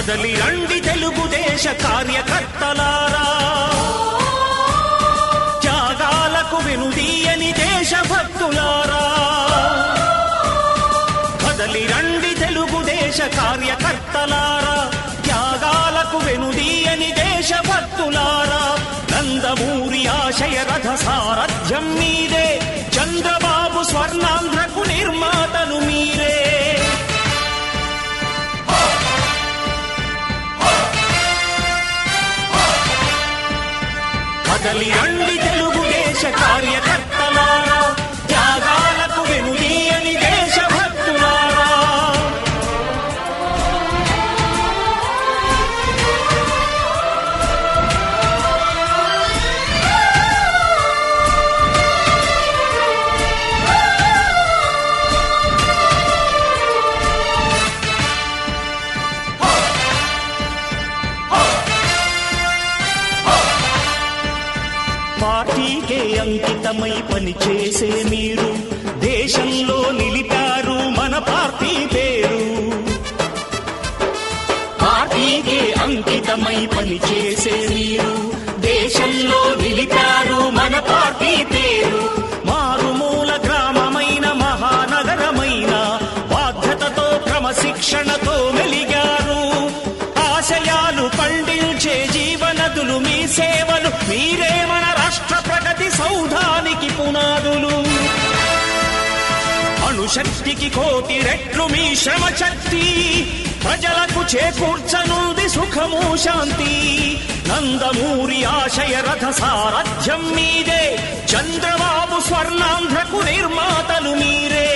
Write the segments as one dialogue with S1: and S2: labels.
S1: కదలి రండి తెలుగుదేశ కార్యకర్తలారా, త్యాగాలకు వెనుదీయని దేశభక్తులారా. కదలి రండి తెలుగుదేశ కార్యకర్తలారా, త్యాగాలకు వెనుదీయని దేశభక్తులారా. నందమూరి ఆశయ రథ సారథ్యం మీదే, చంద్రబాబు స్వర్ణాంధ్రకు నిర్మాతలు మీరే. కదలి రండి తెలుగుదేశ కార్యకర్తలారా, త్యాగాలకు వెనుదీయని దేశభక్తులారా. పార్టీకే అంకితమై పనిచేసే మీరు దేశంలో నిలిపారు మన పార్టీ పేరు. పార్టీకే అంకితమై పనిచేసే మీరు దేశంలో నిలిపారు మన పార్టీ పేరు. మారుమూల గ్రామమైన మహానగరమైన బాధ్యతతో క్రమశిక్షణతో మెలిగారు. ఆశయాలు పండించే జీవనదులు మీ సేవలు, మీరే మన రాష్ట్ర ప్రగతి సౌధానికి పునాదులు. అణుశక్తికి కోటి రెట్లు మీ శ్రమ శక్తి, ప్రజలకు చేకూర్చనుంది సుఖము శాంతి. నందమూరి ఆశయ రథ సారథ్యం మీదే, చంద్రబాబు స్వర్ణాంధ్రకు నిర్మాతలు మీరే.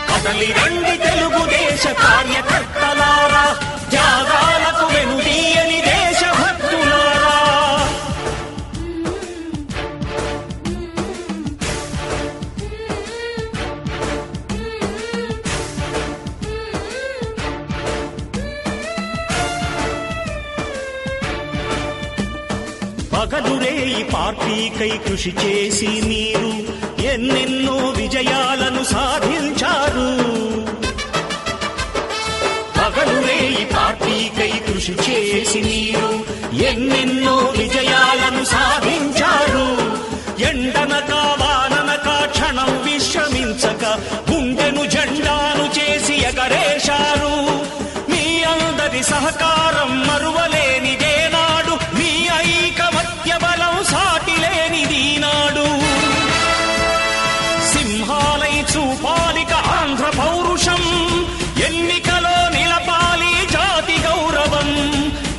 S1: కదలి రండి తెలుగుదేశ కార్యకర్తలారా, త్యాగాలకు వెనుదీయని దేశభక్తులారా. పగలురే ఈ పార్టీకై కృషి చేసి మీరు ఎన్నెన్నో విజయాలను సాధించారు. పగలురే ఈ పార్టీకై కృషి చేసి మీరు ఎన్నెన్నో విజయాలను సాధించారు. ఎండనక వాననక క్షణం విశ్రమించక గుండెను జెండాను చేసి ఎగరేశారు. మీ అందరి సహకారం మరువలేనిదే నాడు, మీ ఐకమత్య బలం సాటిలేనిది నాడు. సింహాలై చూపాలిక ఆంధ్ర పౌరుషం, ఎన్నికలో నిలపాలి జాతి గౌరవం.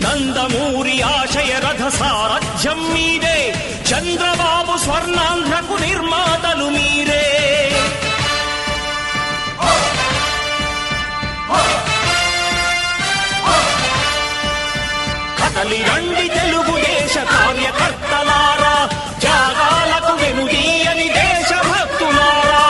S1: నందమూరి ఆశయ రథ సారథ్యం మీదే, చంద్రబాబు స్వర్ణాంధ్రకు నిర్మాతలు మీరే. కదలి రండి తెలుగుదేశ కార్యకర్తలారా, త్యాగాలకు వెనుదీయని దేశభక్తులారా.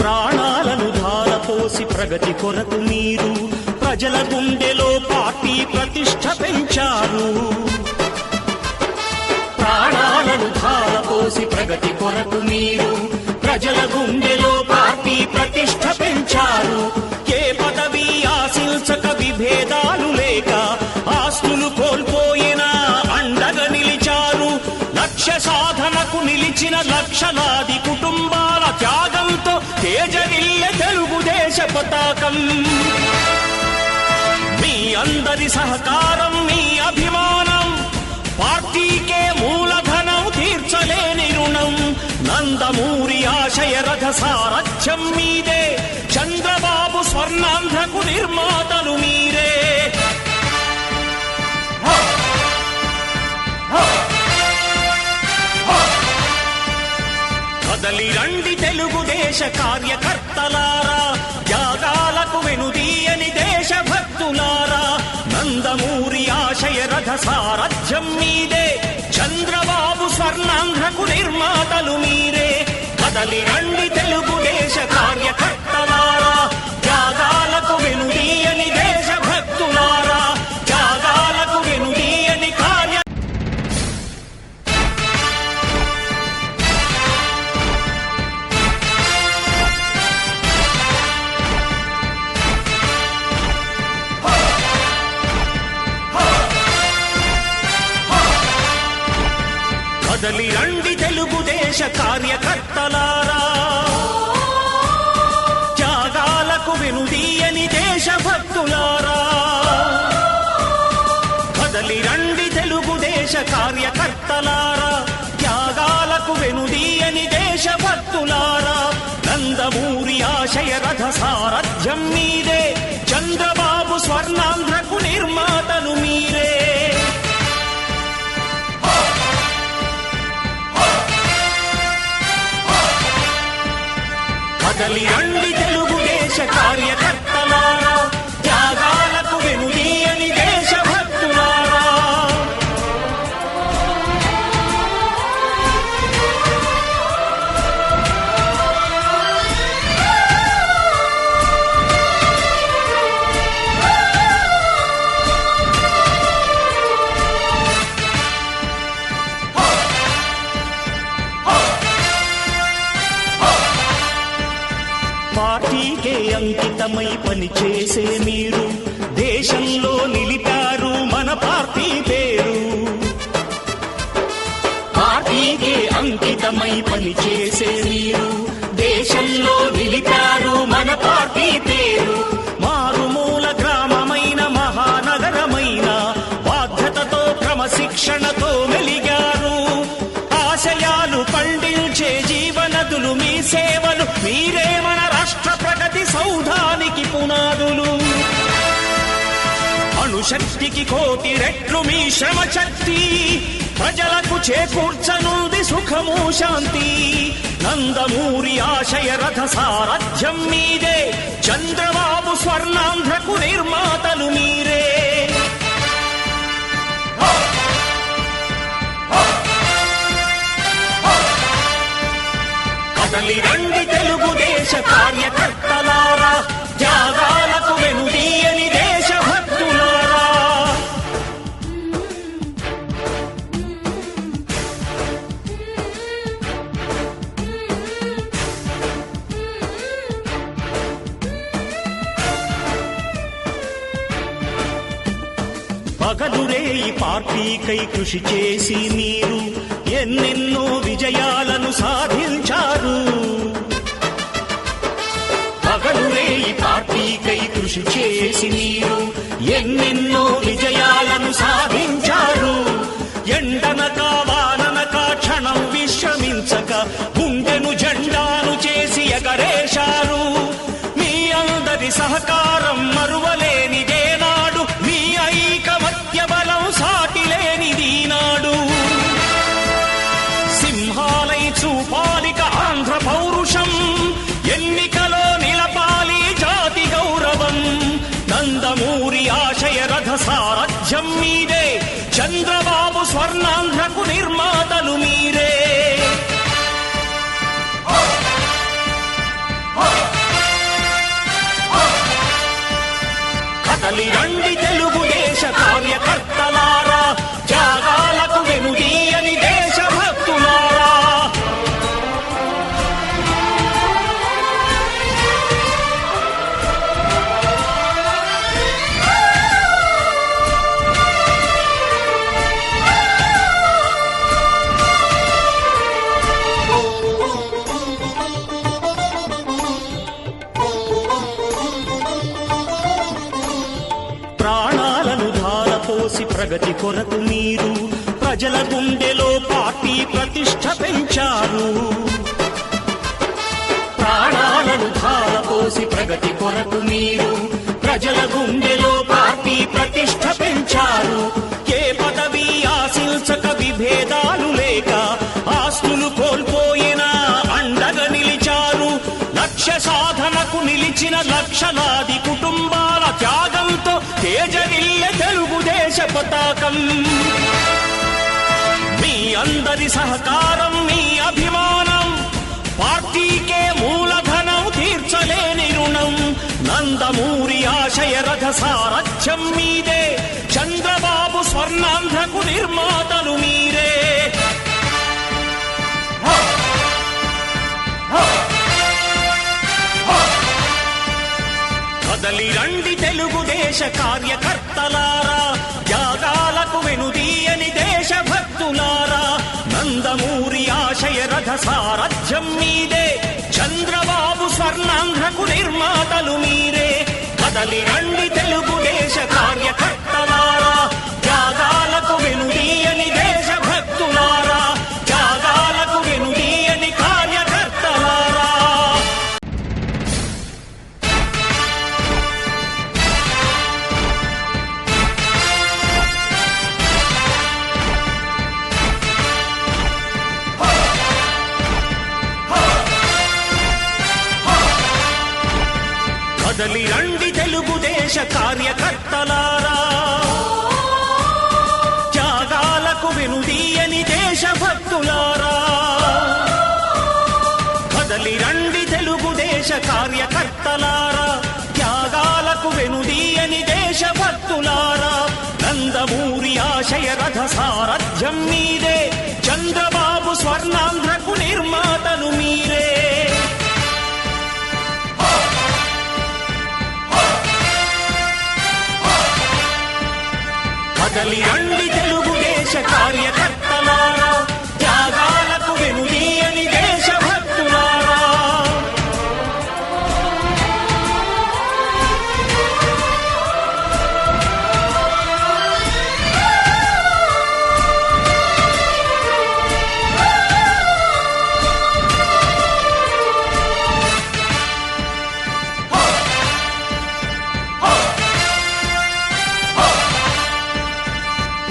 S1: ప్రాణాలను ధారపోసి ప్రగతి కొరకు మీరు ప్రజల గుండెలో పార్టీ ప్రతిష్ఠ పెంచారు. ప్రాణాలను ధారపోసి ప్రగతి కొరకు మీరు ప్రజల గుండెలో పార్టీ ప్రతిష్ఠ పెంచారు. ఏ పదవి ఆశించక విభేదాలు లేక ఆస్తులు కోల్పోయినా అండగా నిలిచారు. లక్ష్య సాధనకు నిలిచిన లక్షలాది కుటుంబాల త్యాగంతో తేజరిల్లె తెలుగుదేశ పతాకం. మీ అందరి సహకారం, మీ అభిమానం, పార్టీకే మూలధనం, తీర్చలేని రుణం. నందమూరి ఆశయ రథ సారథ్యం మీదే, చంద్రబాబు స్వర్ణాంధ్రకు నిర్మాతలు మీరే. కదలి రండి తెలుగుదేశ కార్యకర్తలారా, త్యాగాలకు వెనుదీయని దేశభక్తులారా. నందమూరి సారథ్యం మీదే, చంద్రబాబు స్వర్ణాంధ్రకు నిర్మాతలు మీరే. కదలి రండి తెలుగుదేశ కార్యకర్తలారా, త్యాగాలకు వెనుదీయని దేశభక్తులారా, త్యాగాలకు వెనుదీయని కదలి రండి తెలుగుదేశ కార్యకర్తలారా, త్యాగాలకు వెనుదీయని దేశభక్తులారా. కదలి రండి తెలుగుదేశ కార్యకర్తలారా, త్యాగాలకు వెనుదీయని దేశభక్తులారా. నందమూరి ఆశయ రథ సారథ్యం మీదే, చంద్రబాబు స్వర్ణాంధ్రకు నిర్మాతలు మీరే. కదలి రండి తెలుగుదేశ కార్యకర్తలారా, త్యాగాలకు వెనుదీయని దేశభక్తులారా. పార్టీకే అంకితమై పనిచేసే మీరు దేశంలో నిలిపారు మన పార్టీ పేరు. పార్టీకే అంకితమై పనిచేసే మీరు దేశంలో నిలిపారు మన పార్టీ పేరు. మారుమూల గ్రామమైన మహానగరమైన బాధ్యతతో క్రమశిక్షణతో మెలిగారు. ఆశయాలు పండించే జీవనదులు మీ సేవలు, మీరే మన రాష్ట్ర ప్రగతి సౌధానికి పునాదులు. అణుశక్తికి కోటి రెట్లు మీ శ్రమ శక్తి, ప్రజలకు చేకూర్చనుంది సుఖము శాంతి. నందమూరి ఆశయ రథ సారథ్యం మీదే, చంద్రబాబు స్వర్ణాంధ్రకు నిర్మాతలు మీరే. కదలి రండి తెలుగుదేశ కార్యకర్తలారా, త్యాగాలకు వెనుదీయని దేశభక్తులారా. పగలురేయి పార్టీకై కృషి చేసి మీరు ఎన్నెన్నో విజయాలను సాధించారు. పగలురేయి పార్టీకై కృషి చేసి మీరు ఎన్నెన్నో విజయాలను సాధించారు. ఎండనక వాననక క్షణం విశ్రమించక గుండెను జెండాను చేసి ఎగరేశారు. మీ అందరి సహకారం మరువలేనిదే నాడు, మీ ఐకమత్య బలం సాటిలేనిది నాడు. సింహాలై చూపాలిక ఆంధ్ర పౌరుషం, ఎన్నికలో నిలపాలి జాతి గౌరవం. నందమూరి ఆశయ రథ సారథ్యం మీదే, చంద్రబాబు స్వర్ణాంధ్రకు నిర్మాతలు మీరే. కదలి రండి తెలుగుదేశ కార్యకర్తలారా, త్యాగాలకు వెనుదీయని దేశభక్తులారా. ప్రాణాలను ధారపోసి ప్రగతి కొరకు మీరు ప్రజల గుండెలో పార్టీ ప్రతిష్ఠ పెంచారు. ప్రాణాలను ధారపోసి ప్రగతి కొరకు మీరు ప్రజల గుండెలో పార్టీ ప్రతిష్ఠ పెంచారు. ఏ పదవి ఆశించక విభేదాలు లేక ఆస్తులు కోల్పోయినా అండగా నిలిచారు. లక్ష్య సాధనకు నిలిచిన లక్షలాది కుటుంబాల త్యాగంతో తేజరిల్లె తెలుగుదేశ పతాకం. అందరి సహకారం మీ అభిమానం, పార్టీకే మూలధనం తీర్చలేని రుణం. నందమూరి ఆశయ రథ సారథ్యం మీదే, చంద్రబాబు స్వర్ణాంధ్రకు నిర్మాతలు మీరే. కదలి రండి తెలుగుదేశ కార్యకర్తలారా, త్యాగాలకు వెనుదీయని దేశభక్తులారా. నందమూరి ఆశయ రథ సారథ్యం మీదే, చంద్రబాబు స్వర్ణాంధ్రకు నిర్మాతలు మీరే. కదలి రండి తెలుగుదేశ కార్యకర్తలారా, త్యాగాలకు వెనుదీయని దేశభక్తులారా, త్యాగాలకు వెనుదీయని కార్యకర్తలారా. కదలి రండి తెలుగుదేశ కార్యకర్తలారా, త్యాగాలకు వెనుదీయని దేశభక్తులారా. కదలి రండి తెలుగుదేశ కార్యకర్తలారా, త్యాగాలకు వెనుదీయని దేశభక్తులారా. నందమూరి ఆశయ రథ సారథ్యం మీదే, చంద్రబాబు స్వర్ణాంధ్రకు నిర్మాతలు మీరే. కదలి రండి తెలుగుదేశ కార్యకర్తలారా, త్యాగాలకు వెనుదీయని దేశభక్తులారా.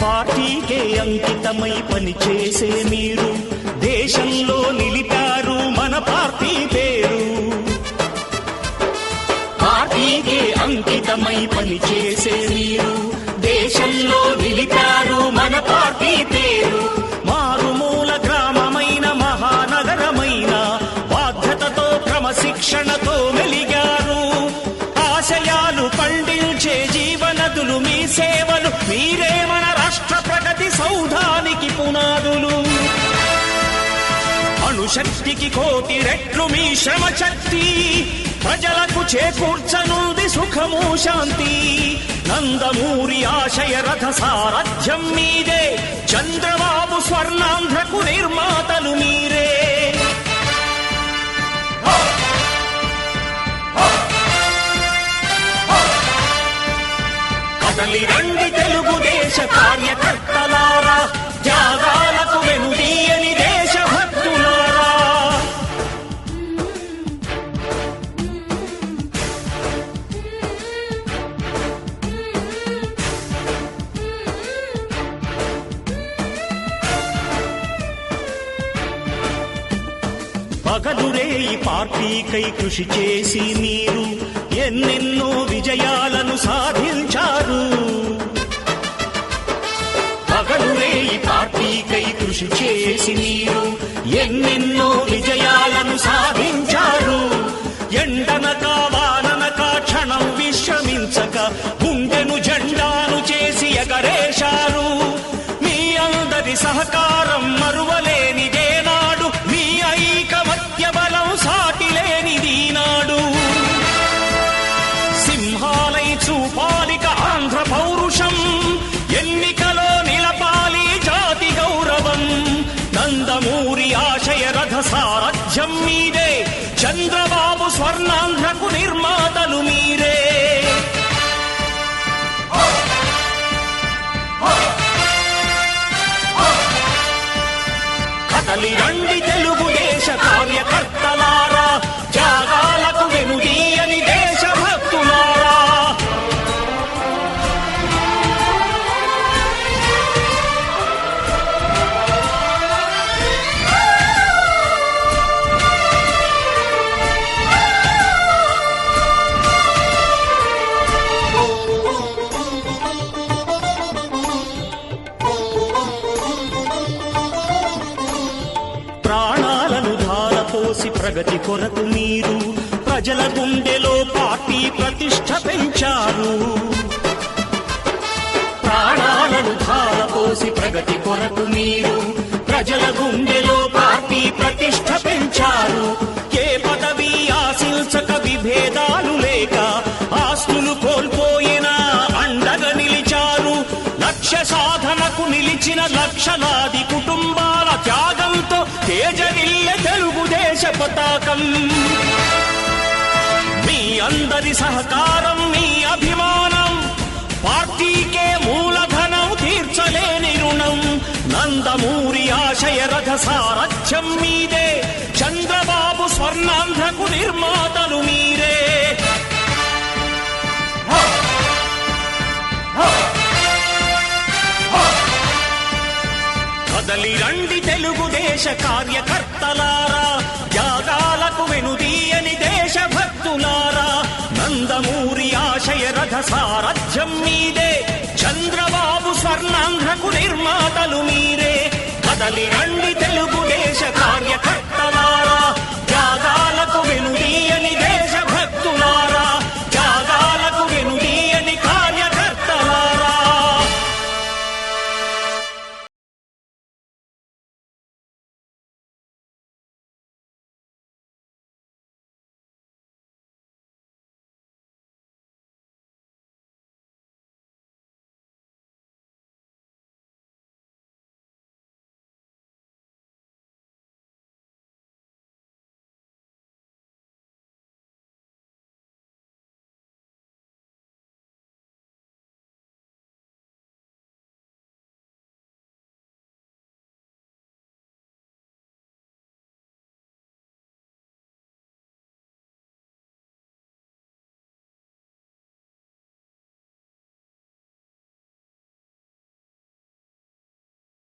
S1: పార్టీకే అంకితమై పనిచేసే మీరు, దేశంలో నిలిపారు మన పార్టీ పేరు. పార్టీకే అంకితమై పనిచేసే మీరు, దేశంలో నిలిపారు మన పార్టీ పేరు. మారుమూల గ్రామమైన మహానగరమైన బాధ్యతతో క్రమశిక్షణతో మెలిగారు. ఆశయాలు పండించే జీవనదులు మీ సేవలు, మీరే మన రాష్ట్ర ప్రగతి సౌధానికి పునాదులు. అణుశక్తికి కోటి రెట్లు మీ శ్రమ శక్తి, ప్రజలకు చేకూర్చనుంది సుఖము శాంతి. నందమూరి ఆశయ రథ సారథ్యం మీదే, చంద్రబాబు స్వర్ణాంధ్రకు నిర్మాతలు మీరే. కదలి రండి తెలుగుదేశ కార్యకర్తలారా, త్యాగాలకు వెనుదీయని దేశభక్తులారా. పగలురేయి పార్టీకై కృషి చేసి మీరు ఎన్నెన్నో విజయాలను సాధించారు. పగలురేయి పార్టీకై కృషి చేసి మీరు ఎన్నెన్నో విజయాలను సాధించారు. ఎండనక వాననక క్షణం విశ్రమించక గుండెను జెండాను చేసి ఎగరేశారు. మీ అందరి సహకారం మరువలేనిదే నాడు, మీ ఐకమత్య బలం సాటిలేనిది నాడు. సింహాలై చూపాలిక ఆంధ్ర పౌరుషం, ఎన్నికలో నిలపాలి జాతి గౌరవం. నందమూరి ఆశయ రథ సారథ్యం మీదే, చంద్రబాబు స్వర్ణాంధ్రకు నిర్మాణం ప్రగతి కొరకు మీరు ప్రజల గుండెలో పార్టీ ప్రతిష్ఠ పెంచారు. ప్రాణాలను ధారపోసి ప్రగతి కొరకు మీరు ప్రజల గుండెలో పార్టీ ప్రతిష్ఠ పెంచారు. ఏ పదవి ఆశించక విభేదాలు లేక ఆస్తులు కోల్పోయినా అండగా నిలిచారు. లక్ష్య సాధనకు నిలిచిన లక్షలాది కుటుంబాల త్యాగంతో తేజరిల్లె తెలుగుదేశ పతాకం. మీ అందరి సహకారం, మీ అభిమానం పార్టీకే మూలధనం, తీర్చలేని రుణం. నందమూరి ఆశయ రథ సారథ్యం మీదే, చంద్రబాబు స్వర్ణాంధ్రకు నిర్మాతలు మీరే. కదలి రండి తెలుగుదేశ కార్యకర్తలారా, త్యాగాలకు వెనుదీయని దేశభక్తులారా. నందమూరి ఆశయ రథ సారథ్యం మీదే, చంద్రబాబు స్వర్ణాంధ్రకు నిర్మాతలు మీరే. కదలి రండి తెలుగుదేశ కార్యకర్తలారా.